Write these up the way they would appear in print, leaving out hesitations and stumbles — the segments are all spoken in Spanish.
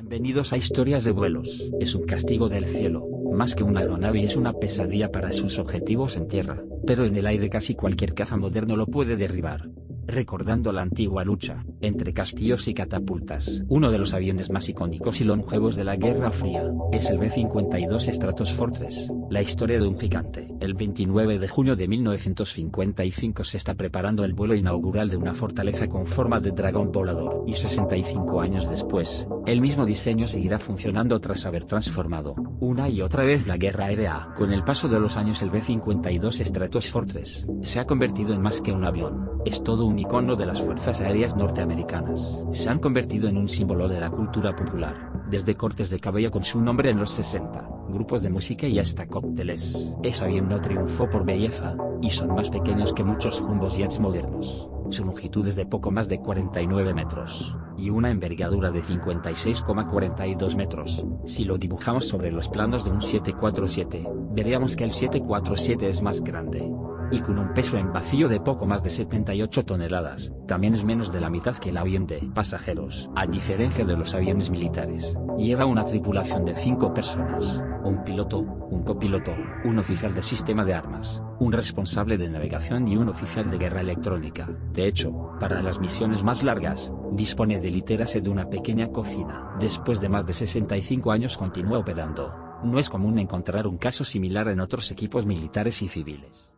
Bienvenidos a Historias de Vuelos. Es un castigo del cielo, más que una aeronave es una pesadilla para sus objetivos en tierra, pero en el aire casi cualquier caza moderno lo puede derribar. Recordando la antigua lucha entre castillos y catapultas, uno de los aviones más icónicos y longevos de la Guerra Fría es el B-52 Stratofortress, la historia de un gigante. El 29 de junio de 1955 se está preparando el vuelo inaugural de una fortaleza con forma de dragón volador, y 65 años después, el mismo diseño seguirá funcionando tras haber transformado una y otra vez la guerra aérea. Con el paso de los años el B-52 Stratofortress se ha convertido en más que un avión, es todo un icono de las fuerzas aéreas norteamericanas. Se han convertido en un símbolo de la cultura popular, desde cortes de cabello con su nombre en los 60, grupos de música y hasta cócteles. Ese avión no triunfó por belleza, y son más pequeños que muchos jumbo jets modernos. Su longitud es de poco más de 49 metros, y una envergadura de 56,42 metros. Si lo dibujamos sobre los planos de un 747, veríamos que el 747 es más grande, y con un peso en vacío de poco más de 78 toneladas, también es menos de la mitad que el avión de pasajeros. A diferencia de los aviones militares, lleva una tripulación de 5 personas, un piloto, un copiloto, un oficial de sistema de armas, un responsable de navegación y un oficial de guerra electrónica. De hecho, para las misiones más largas, dispone de literalmente de una pequeña cocina. Después de más de 65 años continúa operando. No es común encontrar un caso similar en otros equipos militares y civiles.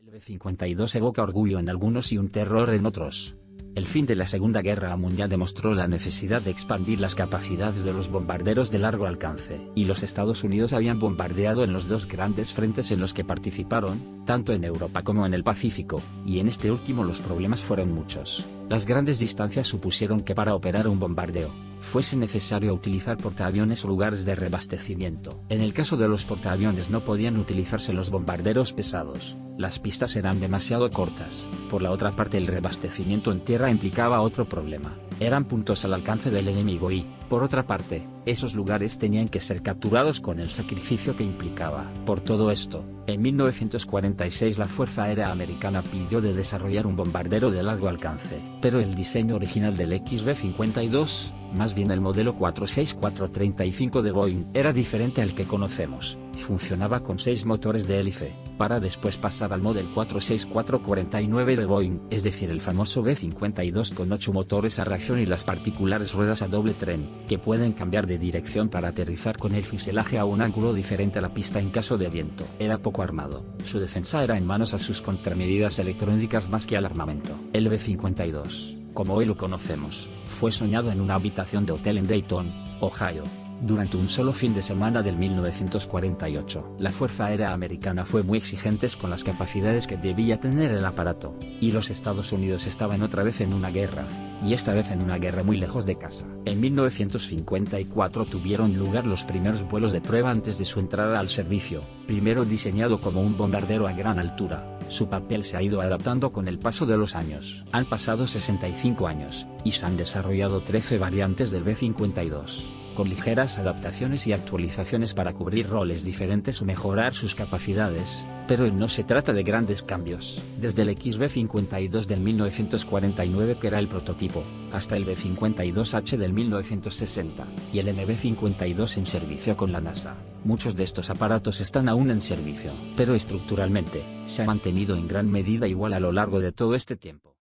El B-52 evoca orgullo en algunos y un terror en otros. El fin de la Segunda Guerra Mundial demostró la necesidad de expandir las capacidades de los bombarderos de largo alcance, y los Estados Unidos habían bombardeado en los dos grandes frentes en los que participaron, tanto en Europa como en el Pacífico, y en este último los problemas fueron muchos. Las grandes distancias supusieron que para operar un bombardeo, fuese necesario utilizar portaaviones o lugares de reabastecimiento. En el caso de los portaaviones no podían utilizarse los bombarderos pesados, las pistas eran demasiado cortas. Por la otra parte, el reabastecimiento en tierra implicaba otro problema: eran puntos al alcance del enemigo y, por otra parte, esos lugares tenían que ser capturados con el sacrificio que implicaba. Por todo esto, en 1946 la Fuerza Aérea Americana pidió de desarrollar un bombardero de largo alcance, pero el diseño original del XB-52, más bien el modelo 46435 de Boeing, era diferente al que conocemos. Funcionaba con 6 motores de hélice, para después pasar al modelo 46449 de Boeing, es decir, el famoso B-52 con 8 motores a reacción y las particulares ruedas a doble tren, que pueden cambiar de dirección para aterrizar con el fuselaje a un ángulo diferente a la pista en caso de viento. Era poco armado, su defensa era en manos a sus contramedidas electrónicas más que al armamento. El B-52, como hoy lo conocemos, fue soñado en una habitación de hotel en Dayton, Ohio, durante un solo fin de semana del 1948. La Fuerza Aérea Americana fue muy exigente con las capacidades que debía tener el aparato, y los Estados Unidos estaban otra vez en una guerra, y esta vez en una guerra muy lejos de casa. En 1954 tuvieron lugar los primeros vuelos de prueba antes de su entrada al servicio. Primero diseñado como un bombardero a gran altura, su papel se ha ido adaptando con el paso de los años. Han pasado 65 años, y se han desarrollado 13 variantes del B-52. Con ligeras adaptaciones y actualizaciones para cubrir roles diferentes o mejorar sus capacidades, pero no se trata de grandes cambios. Desde el XB-52 del 1949, que era el prototipo, hasta el B-52H del 1960, y el NB-52 en servicio con la NASA. Muchos de estos aparatos están aún en servicio, pero estructuralmente, se ha mantenido en gran medida igual a lo largo de todo este tiempo.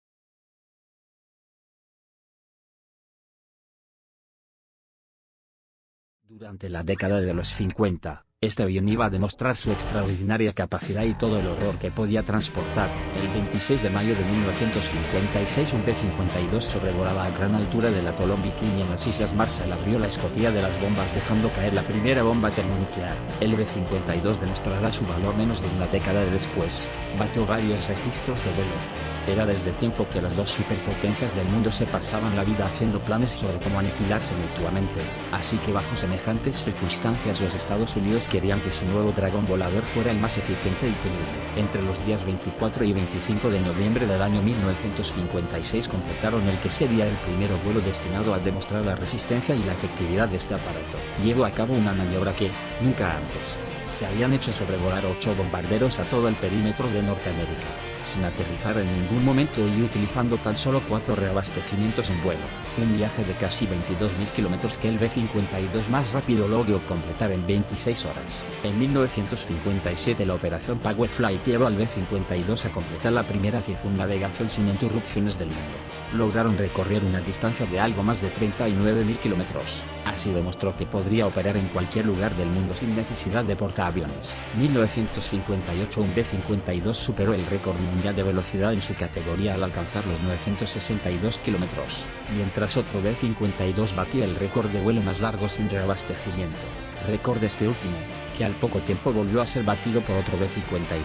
Durante la década de los 50, este avión iba a demostrar su extraordinaria capacidad y todo el horror que podía transportar. El 26 de mayo de 1956 un B-52 sobrevolaba a gran altura del atolón Bikini en las Islas Marshall, abrió la escotilla de las bombas dejando caer la primera bomba termonuclear. El B-52 demostrará su valor menos de una década después, batió varios registros de vuelo. Era desde tiempo que las dos superpotencias del mundo se pasaban la vida haciendo planes sobre cómo aniquilarse mutuamente, así que bajo semejantes circunstancias los Estados Unidos querían que su nuevo dragón volador fuera el más eficiente y temible. Entre los días 24 y 25 de noviembre del año 1956 completaron el que sería el primero vuelo destinado a demostrar la resistencia y la efectividad de este aparato. Llevó a cabo una maniobra que, nunca antes, se habían hecho sobrevolar 8 bombarderos a todo el perímetro de Norteamérica. sin aterrizar en ningún momento y utilizando tan solo 4 reabastecimientos en vuelo. Un viaje de casi 22.000 kilómetros que el B-52 más rápido logró completar en 26 horas. En 1957 la operación Power Flight llevó al B-52 a completar la primera circunnavegación sin interrupciones del mundo. Lograron recorrer una distancia de algo más de 39.000 kilómetros. Así demostró que podría operar en cualquier lugar del mundo sin necesidad de portaaviones. 1958 un B-52 superó el récord mundial de velocidad en su categoría al alcanzar los 962 kilómetros, mientras otro B-52 batía el récord de vuelo más largo sin reabastecimiento, récord este último, que al poco tiempo volvió a ser batido por otro B-52.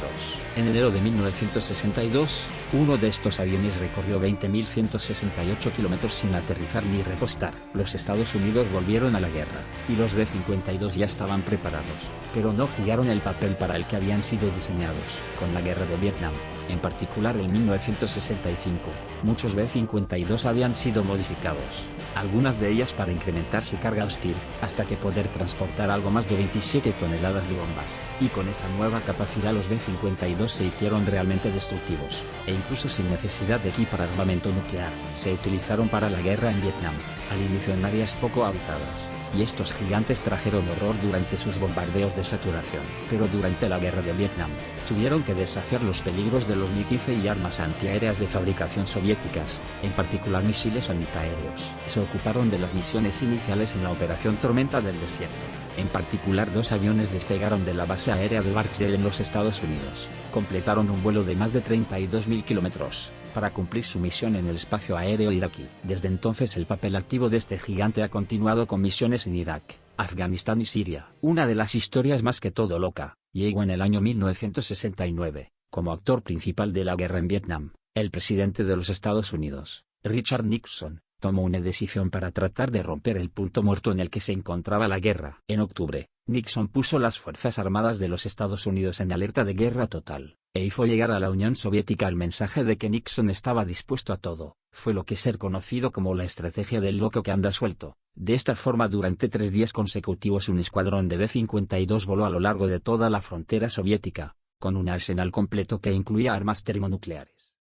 En enero de 1962, uno de estos aviones recorrió 20.168 kilómetros sin aterrizar ni repostar. Los Estados Unidos volvieron a la guerra, y los B-52 ya estaban preparados, pero no jugaron el papel para el que habían sido diseñados. Con la guerra de Vietnam, en particular en 1965, muchos B-52 habían sido modificados, algunas de ellas para incrementar su carga hostil, hasta que poder transportar algo más de 27 toneladas de bombas, y con esa nueva capacidad los B-52 se hicieron realmente destructivos, e incluso sin necesidad de equipar armamento nuclear, se utilizaron para la guerra en Vietnam, al inicio en áreas poco habitadas, y estos gigantes trajeron horror durante sus bombardeos de saturación. Pero durante la guerra de Vietnam, tuvieron que desafiar los peligros de los MiG-15 y armas antiaéreas de fabricación soviéticas, en particular misiles antiaéreos. Se ocuparon de las misiones iniciales en la Operación Tormenta del Desierto. En particular 2 aviones despegaron de la base aérea de Barksdale en los Estados Unidos, completaron un vuelo de más de 32.000 kilómetros, para cumplir su misión en el espacio aéreo iraquí. Desde entonces el papel activo de este gigante ha continuado con misiones en Irak, Afganistán y Siria. Una de las historias más que todo loca, llegó en el año 1969, como actor principal de la guerra en Vietnam, el presidente de los Estados Unidos, Richard Nixon, tomó una decisión para tratar de romper el punto muerto en el que se encontraba la guerra. En octubre, Nixon puso las Fuerzas Armadas de los Estados Unidos en alerta de guerra total, e hizo llegar a la Unión Soviética el mensaje de que Nixon estaba dispuesto a todo. Fue lo que es conocido como la estrategia del loco que anda suelto. De esta forma durante 3 días consecutivos un escuadrón de B-52 voló a lo largo de toda la frontera soviética, con un arsenal completo que incluía armas termonucleares.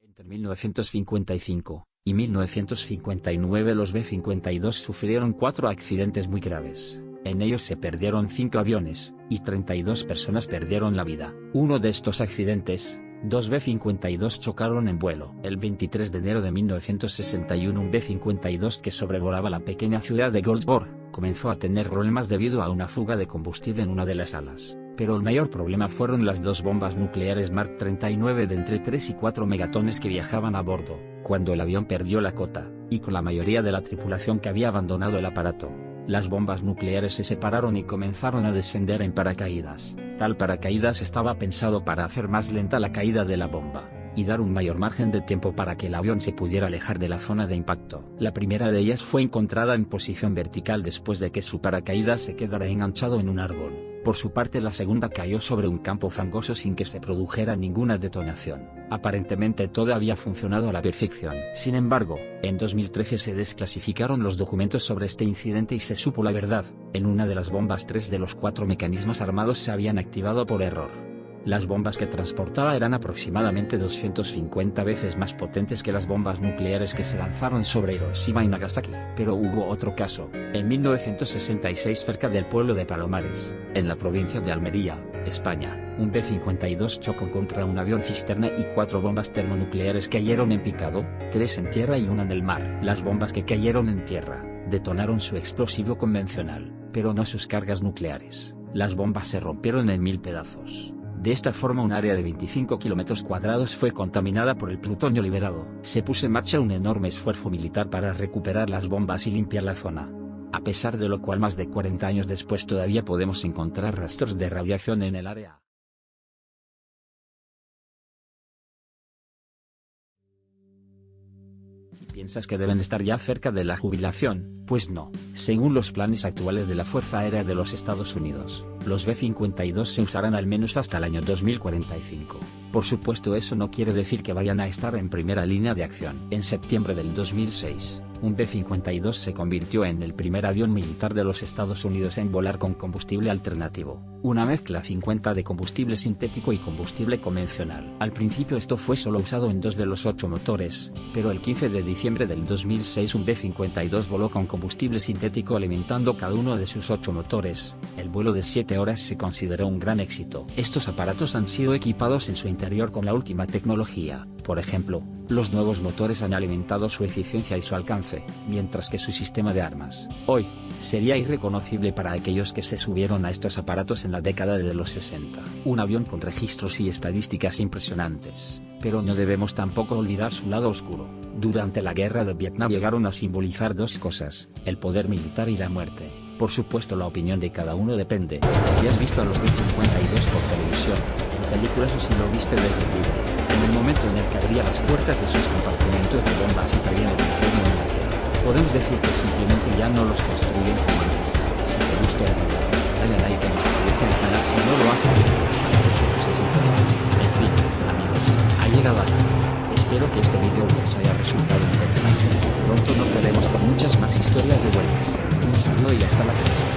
Entre 1955 y 1959 los B-52 sufrieron 4 accidentes muy graves. En ellos se perdieron 5 aviones, y 32 personas perdieron la vida. Uno de estos accidentes, 2 B-52 chocaron en vuelo. El 23 de enero de 1961 un B-52 que sobrevolaba la pequeña ciudad de Goldsboro, comenzó a tener problemas debido a una fuga de combustible en una de las alas. Pero el mayor problema fueron las 2 bombas nucleares Mark 39 de entre 3 y 4 megatones que viajaban a bordo, cuando el avión perdió la cota, y con la mayoría de la tripulación que había abandonado el aparato. Las bombas nucleares se separaron y comenzaron a descender en paracaídas. Tal paracaídas estaba pensado para hacer más lenta la caída de la bomba, y dar un mayor margen de tiempo para que el avión se pudiera alejar de la zona de impacto. La primera de ellas fue encontrada en posición vertical después de que su paracaídas se quedara enganchado en un árbol. Por su parte la segunda cayó sobre un campo fangoso sin que se produjera ninguna detonación. Aparentemente todo había funcionado a la perfección. Sin embargo, en 2013 se desclasificaron los documentos sobre este incidente y se supo la verdad. En una de las bombas 3 de los 4 mecanismos armados se habían activado por error. Las bombas que transportaba eran aproximadamente 250 veces más potentes que las bombas nucleares que se lanzaron sobre Hiroshima y Nagasaki. Pero hubo otro caso, en 1966 cerca del pueblo de Palomares, en la provincia de Almería, España, un B-52 chocó contra un avión cisterna y 4 bombas termonucleares cayeron en picado, 3 en tierra y 1 en el mar. Las bombas que cayeron en tierra, detonaron su explosivo convencional, pero no sus cargas nucleares. Las bombas se rompieron en 1000 pedazos. De esta forma un área de 25 kilómetros cuadrados fue contaminada por el plutonio liberado. Se puso en marcha un enorme esfuerzo militar para recuperar las bombas y limpiar la zona. A pesar de lo cual más de 40 años después todavía podemos encontrar rastros de radiación en el área. ¿Piensas que deben estar ya cerca de la jubilación? Pues no. Según los planes actuales de la Fuerza Aérea de los Estados Unidos, los B-52 se usarán al menos hasta el año 2045. Por supuesto eso no quiere decir que vayan a estar en primera línea de acción. En septiembre del 2006, Un B-52 se convirtió en el primer avión militar de los Estados Unidos en volar con combustible alternativo, una mezcla 50 de combustible sintético y combustible convencional. Al principio esto fue solo usado en 2 de los 8 motores, pero el 15 de diciembre del 2006 un B-52 voló con combustible sintético alimentando cada uno de sus 8 motores. El vuelo de 7 horas se consideró un gran éxito. Estos aparatos han sido equipados en su interior con la última tecnología. Por ejemplo, los nuevos motores han alimentado su eficiencia y su alcance, mientras que su sistema de armas, hoy, sería irreconocible para aquellos que se subieron a estos aparatos en la década de los 60. Un avión con registros y estadísticas impresionantes, pero no debemos tampoco olvidar su lado oscuro. Durante la guerra de Vietnam llegaron a simbolizar dos cosas, el poder militar y la muerte. Por supuesto, la opinión de cada uno depende. Si has visto a los B-52 por televisión, en películas o si lo viste desde libre, en el momento en el que abría las puertas de sus compartimentos de bombas y caían el infierno en la tierra, podemos decir que simplemente ya no los construyen como antes. Si te gustó el video, dale like y suscríbete al canal si no lo has hecho. Para nosotros es importante. En fin, amigos, ha llegado hasta aquí. Espero que este video les haya resultado interesante. Pronto nos veremos con muchas más historias de vuelos. Un saludo y hasta la próxima.